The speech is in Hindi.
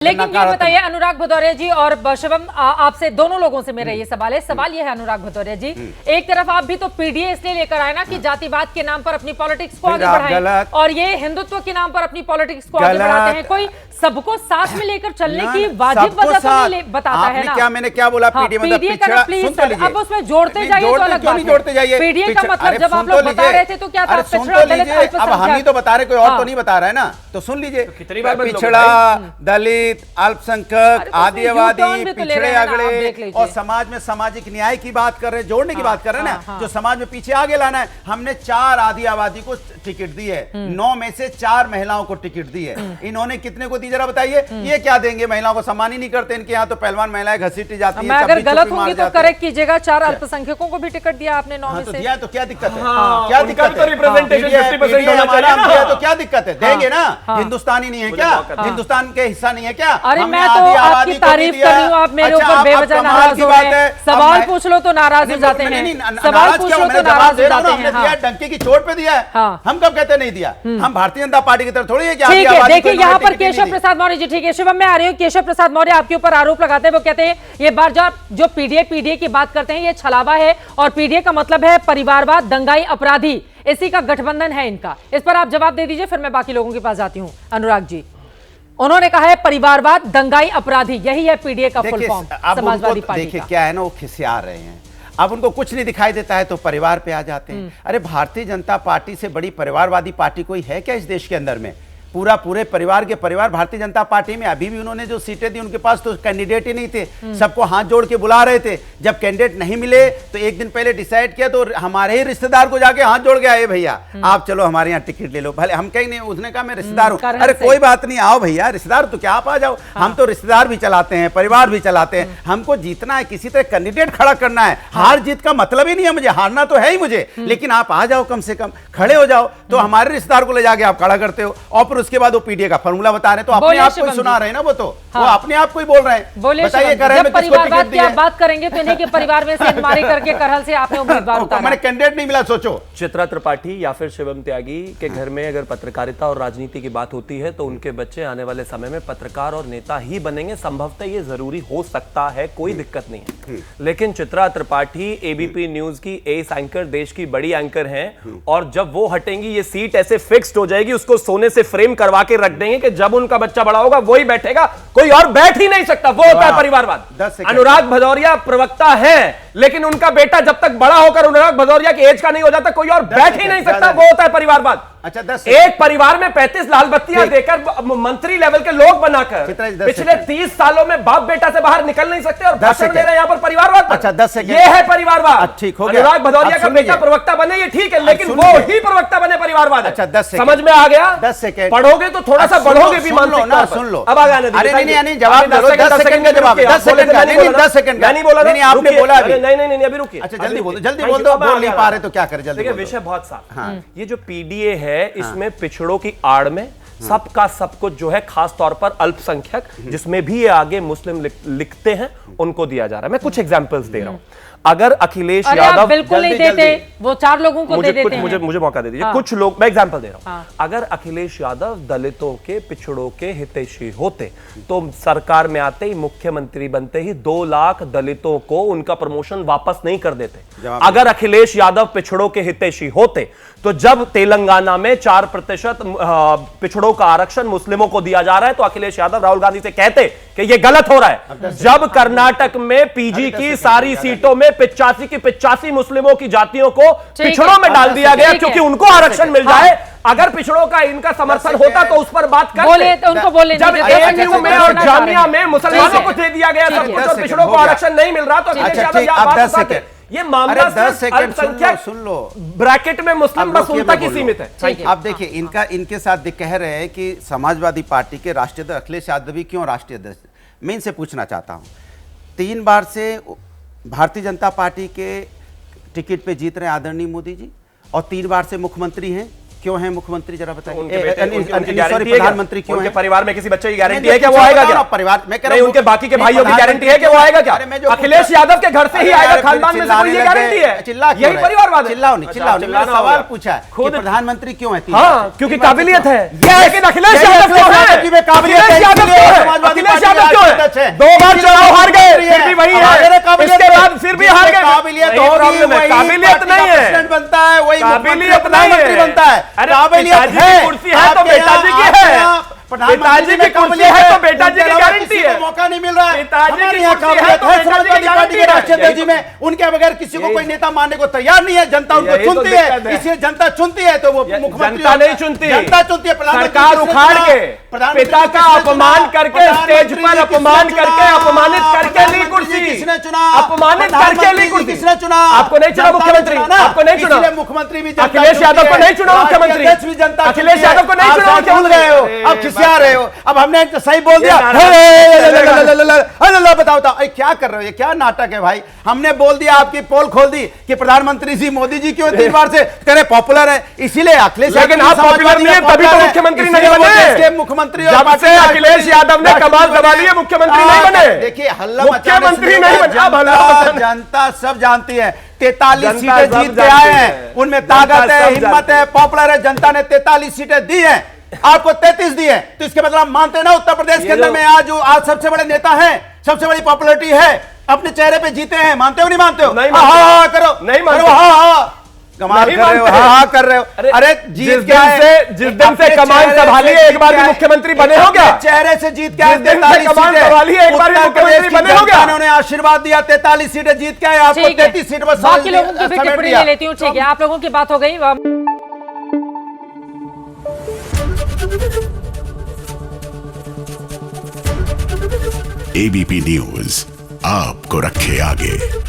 लेकिन ये बताइए अनुराग भदौरिया जी और शिवम, आपसे दोनों लोगों से मेरा ये सवाल है। सवाल ये है अनुराग भदौरिया जी, एक तरफ आप भी तो पीडीए इसलिए लेकर आए ना कि जातिवाद के नाम पर अपनी पॉलिटिक्स को आगे बढ़ाएं, और ये हिंदुत्व के नाम पर अपनी पॉलिटिक्स को आगे बढ़ाते हैं। कोई सबको साथ में लेकर चलने की वाजिब वजह तो नहीं बताता है ना। क्या मैंने क्या बोला? पीडीए का प्लीज अब उसमें जोड़ते जाइए तो अलग बात है। पीडीए का मतलब जब आप लोग बता रहे थे तो क्या था? पिछड़ा, दलित, अल्पसंख्यक। अब हम ही तो बता रहे, कोई और तो नहीं बता रहा है ना, तो सुन लीजिए। पिछड़ा, दलित, अल्पसंख्यक, आदिवासी, पिछड़े अगड़े और समाज में सामाजिक न्याय की बात कर रहे हैं, जोड़ने की बात कर रहे हैं ना, जो समाज में पीछे आगे लाना है। हमने 4 आदिवासी को टिकट दी है, 9 में से 4 महिलाओं को टिकट दी है। इन्होंने कितने को दी जरा बताइए? ये क्या देंगे? महिलाओं को सम्मान ही नहीं करते। इनके यहाँ तो पहलवान महिलाएं घसीटी जाती हैं। अगर गलत होंगी तो करेक्ट कीजिएगा। 4 अल्पसंख्यकों को भी टिकट दिया आपने 9 में से। दिया तो क्या दिक्कत है? क्या दिक्कत है? तो क्या दिक्कत है? देंगे ना। हिंदुस्तानी नहीं है क्या? हिंदुस्तान के हिस्सा नहीं है क्या? अरे मैं तो आपकी तारीफ कर रही हूँ, आप मेरे ऊपर बेवजह नाराज हो रहे हैं। सवाल पूछ लो तो नाराज हो जाते हैं। सवाल पूछ लो तो नाराज हो जाते हैं। डंके की चोट पे दिया है। हम कब कहते नहीं दिया? हम भारतीय जनता पार्टी की तरफ थोड़ी है। ठीक है, देखिए यहाँ पर केशव प्रसाद मौर्य जी, ठीक है शिवम मैं आ रही हूँ। केशव प्रसाद मौर्य आपके ऊपर आरोप लगाते हैं, वो कहते हैं ये बार जो पीडीए की बात करते हैं ये छलावा है, और पीडीए का मतलब है परिवारवाद, दंगाई, अपराधी, इसी का गठबंधन है इनका। इस पर आप जवाब दे दीजिए, फिर मैं बाकी लोगों के पास जाती हूँ। अनुराग जी, उन्होंने कहा है परिवारवाद, दंगाई, अपराधी, यही है पीडीए का फुल फॉर्म समाजवादी पार्टी का। देखिए क्या है ना, वो खिसिया रहे हैं। अब उनको कुछ नहीं दिखाई देता है तो परिवार पे आ जाते हैं। अरे भारतीय जनता पार्टी से बड़ी परिवारवादी पार्टी कोई है क्या इस देश के अंदर में? पूरे परिवार के परिवार भारतीय जनता पार्टी में। अभी भी उन्होंने जो सीटें दी उनके पास तो कैंडिडेट ही नहीं थे, सबको हाथ जोड़ के बुला रहे थे। जब कैंडिडेट नहीं मिले तो एक दिन पहले डिसाइड किया तो हमारे ही रिश्तेदार को जाके हाथ जोड़ के आए, भैया आप चलो हमारे यहाँ टिकट ले लो। भले हम कहीं नहीं, उसने कहा मैं रिश्तेदार हूँ। अरे कोई बात नहीं, आओ भैया, रिश्तेदार तो क्या आप आ जाओ। हम तो रिश्तेदार भी चलाते हैं, परिवार भी चलाते हैं। हमको जीतना है, किसी तरह कैंडिडेट खड़ा करना है। हार जीत का मतलब ही नहीं है मुझे, हारना तो है ही मुझे, लेकिन आप आ जाओ, कम से कम खड़े हो जाओ। तो हमारे रिश्तेदार को ले जाके आप खड़ा करते हो, और फिर उसके बाद वो पीडीए का फॉर्मूला बता रहे हैं। तो अपने आप को ही सुना रहे हैं ना, वो तो वो अपने आप को ही बोल रहे हैं। बताइए, जब परिवारवाद की आप बात करेंगे तो इन्हीं के परिवार में से इनमारी करके करहल से आपने उम्मीदवार उतारा। मैंने कैंडिडेट नहीं मिला, सोचो। चित्रा त्रिपाठी या फिर शिवम त्यागी के घर में अगर पत्रकारिता और राजनीति की बात होती है तो उनके बच्चे आने वाले समय में पत्रकार और नेता ही बनेंगे। संभवतः ये जरूरी हो सकता है, कोई दिक्कत नहीं है। लेकिन चित्रा त्रिपाठी एबीपी न्यूज की एस एंकर, देश की बड़ी एंकर हैं, और जब वो हटेंगी ये सीट ऐसे फिक्स्ड हो जाएगी, उसको सोने से फ्रेम करवा के रख देंगे कि जब उनका बच्चा बड़ा होगा वही बैठेगा, कोई और बैठ ही नहीं सकता। वो होता है परिवारवाद। अनुराग भदौरिया प्रवक्ता है, लेकिन उनका बेटा जब तक बड़ा होकर अनुराग भदौरिया की एज का नहीं हो जाता, कोई और बैठ ही नहीं सकता। वो होता है परिवारवाद। अच्छा, एक परिवार में 35 लाल बत्तियां देकर मंत्री लेवल के लोग बनाकर पिछले 30 सालों में बाप बेटा से बाहर निकल नहीं सकते और भाषण दे रहे हैं यहाँ पर परिवारवाद। अच्छा 10 सेकंड, ये है परिवारवाद। ठीक हो गया। अनुराग भदौरिया का बेटा प्रवक्ता बने, ये ठीक है, लेकिन वो ही प्रवक्ता बने परिवारवाद। अच्छा 10 समझ में आ गया? 10 सेकंड पढ़ोगे तो थोड़ा सा बढ़ोगे भी, मान लो ना, सुन लो। अब आ गया। अरे नहीं, जवाब दो। 10 सेकंड का जवाब, 10 सेकंड का नहीं, 10 सेकंड का नहीं बोला। नहीं, आपने बोला अभी। नहीं, अभी रुकिए। अच्छा जल्दी बोल दो, बोल नहीं पा रहे तो क्या करें, जल्दी। देखिए विषय बहुत साफ। ये जो पीडीए है इसमें पिछड़ों की आड़ में सबका सब कुछ जो है, खास तौर पर अल्पसंख्यक, जिसमें भी ये आगे मुस्लिम लिखते हैं, उनको दिया जा रहा है। मैं कुछ एग्जांपल्स दे रहा हूं। अगर अखिलेश यादव बिल्कुल नहीं देते, वो 4 लोगों को दे देते हैं। मुझे मौका दे दीजिए। कुछ लोग, मैं एग्जांपल दे रहा हूं। अगर अखिलेश यादव दलितों के, पिछड़ों के हितैषी होते तो सरकार में आते ही, मुख्यमंत्री बनते ही 2 लाख दलितों को उनका प्रमोशन वापस नहीं कर देते। अगर अखिलेश यादव पिछड़ों के हितैषी होते तो जब तेलंगाना में 4% पिछड़ों का आरक्षण मुस्लिमों को दिया जा रहा है तो अखिलेश यादव राहुल गांधी से कहते कि यह गलत हो रहा है। जब कर्नाटक में पीजी की सारी सीटों में 85 की 85 मुस्लिमों की जातियों को पिछड़ों में डाल दिया गया क्योंकि उनको आरक्षण मिल जाए। अगर पिछड़ों का इनका समर्थन होता तो उस पर बात करते। उनको बोले जब एएनयू में और जामिया में मुसलमानों को दे दिया गया सब कुछ और पिछड़ों को आरक्षण नहीं मिल रहा तो अखिलेश यादव यह बात बताते। ये मामला 10 सेकंड सुन लो, ब्रैकेट में मुस्लिम बस उनका की सीमित है। आप देखिए, इनके साथ कह रहे हैं कि समाजवादी पार्टी के राष्ट्रीय अध्यक्ष अखिलेश यादव भी क्यों राष्ट्रीय अध्यक्ष। मैं इनसे पूछना चाहता हूं, 3 बार से भारतीय जनता पार्टी के टिकट पे जीत रहे हैं आदरणीय मोदी जी, और 3 बार से मुख्यमंत्री हैं। क्यों है मुख्यमंत्री, जरा बताइए। उनके बेटे उनकी सॉरी, गारंटी है प्रधानमंत्री क्या? क्यों उनके है? परिवार में किसी बच्चे की गारंटी मैं है क्या वो पूछा आएगा बता रहा क्या? हूं, परिवार में कह रहा नहीं, हूं, उनके बाकी के नहीं, भाइयों की गारंटी है कि वो आएगा क्या? अरे मैं जो अखिलेश पूछा- यादव के घर से ही अरे आएगा यार, खानदान में से, चिल्लाने कोई ये लग गारंटी गए। है? चिल्ला क्यों यही रहे? परिवारवाद है। चिल्लाओ नहीं, चिल्लाओ नहीं, चिल्लाना मैंने हो सवाल गया। पूछा है खुद- कि प्रधानमंत्री क्यों है? हाँ, क्योंकि काबिलियत है। Yes! लेकिन अखिलेश यही यादव क्यों अखिलेश है? यादव की में काबिलियत है, अखिलेश यादव इसलिए क्यों है? समाजवादी अखिलेश पार्टी यादव क्यों राष्ट्रीय अध्यक्ष है? है। 2 बार इसलिए चुनाव हार गए, मुख्यमंत्री फिर है। भी वही अब अगर है। काबिलियत इसके है, बाद फिर भी हार गए। काबिलियत यही होगी, प्रॉब्लम है। वही काबिलियत पार्टी का नहीं है। प्रेसिडेंट बनता है, वही काबिलियत नहीं प्रधानमंत्री है। बनता है। अरे काबिलियत पिताजी की कुर्सी है तो आपके बेटा जी की यहाँ- है। आपके यहाँ प्रधानमंत्री पिताजी में की कुर्सी काबिलियत है तो बेटा जी की उनके अलावा गारंटी किसी है। को मौका नहीं मिल रहा है। पिताजी की हमारे यहाँ कुर्सी है काबिलियत तो है बेटा जी की समाजवादी पार्टी गारंटी के है। राष्ट्रीय यही अध्यक्ष में उनके बगैर किसी को कोई नेता मानने को तैयार नहीं है। जनता उनको यही तो चुनती है, दिक्कत है। इसलिए जनता चुनती है तो वो मुख्यमंत्री जनता होता है। नहीं चुनती, जनता चुनती है। प्रधानमंत्री सरकार किसने उखाड़ चुना? के प्रधानमंत्री पिता का किसने अपमान चुना? करके स्टेज प्रधानमंत्री पर किसने अपमान चुना? करके अपमानित करके ली प्रधानमंत्री कुर्सी। किसने चुना? अपमानित करके ली प्रधानमंत्री कुर्सी। किसने चुना? आपको नहीं चुना जनता ने मुख्यमंत्री? चुना ना? आपको नहीं चुना? इसलिए मुख्यमंत्री भी जनता अखिलेश चुनती यादव को है। नहीं चुना राष्ट्रीय मुख्यमंत्री? अध्यक्ष भी जनता अखिलेश चुनती है। यादव को नहीं आप चुना शायद भूल मुख्यमंत्री? गए हो, अरे, अब खिसिया रहे हो। अब हमने सही बोल दिया। बताओ बताओ, क्या कर रहे हो? ये क्या नाटक है भाई? हमने बोल दिया, आपकी पोल खोल दी कि प्रधानमंत्री जी मोदी जी क्यों 3 बार से करे पॉपुलर है, इसीलिए अखिलेश यादव लेकिन आप पॉपुलर नहीं है तभी तो मुख्यमंत्री नहीं बने। मुख्यमंत्री जब से अखिलेश यादव ने कमाल दबा ली है, मुख्यमंत्री नहीं बने। देखिए हल्ला मुख्यमंत्री नहीं बने। अब हल्ला मचाने- जनता सब जानती है। 43 जनता सीटें सब जीत के जानती आए है। हैं, उनमें जनता ताकत है, सब हिम्मत जानती है, है। पॉपुलर है। जनता ने 43 सीटें दी हैं, आपको 33 दी है, तो इसके मतलब आप मानते हैं ना उत्तर प्रदेश के अंदर में आज सबसे बड़े नेता हैं, सबसे बड़ी पॉपुलरिटी है, अपने चेहरे पे जीते हैं। मानते हो नहीं मानते हो? नहीं मानते। हाँ करो, नहीं मानते। करो, हाँ कमाल नहीं कर रहे हो, मानते। हाँ कर रहे हो। अरे जिस जीत दिन के आए, जिस दिन से अपने कमान चेहरे संभाली से है, एक जीत बार के भी आए। मुख्यमंत्री बने हो क्या? अपने चेहरे से जीत के आए, जिस दिन से 43 कमान सीटें। संभाली है, एक बार भी उत्तर मुख्यमंत्री प्रदेश की बने हो क्या? जनता ने उन्हें आशीर्वाद दिया, 43 सीटें जीत के आए, आपको ठीक है। 33 सीट पर बाकी लोगों की भी टिप्पणी ले लेती हूँ। ठीक है, आप लोगों की बात हो गई। एबीपी न्यूज आपको रखे आगे।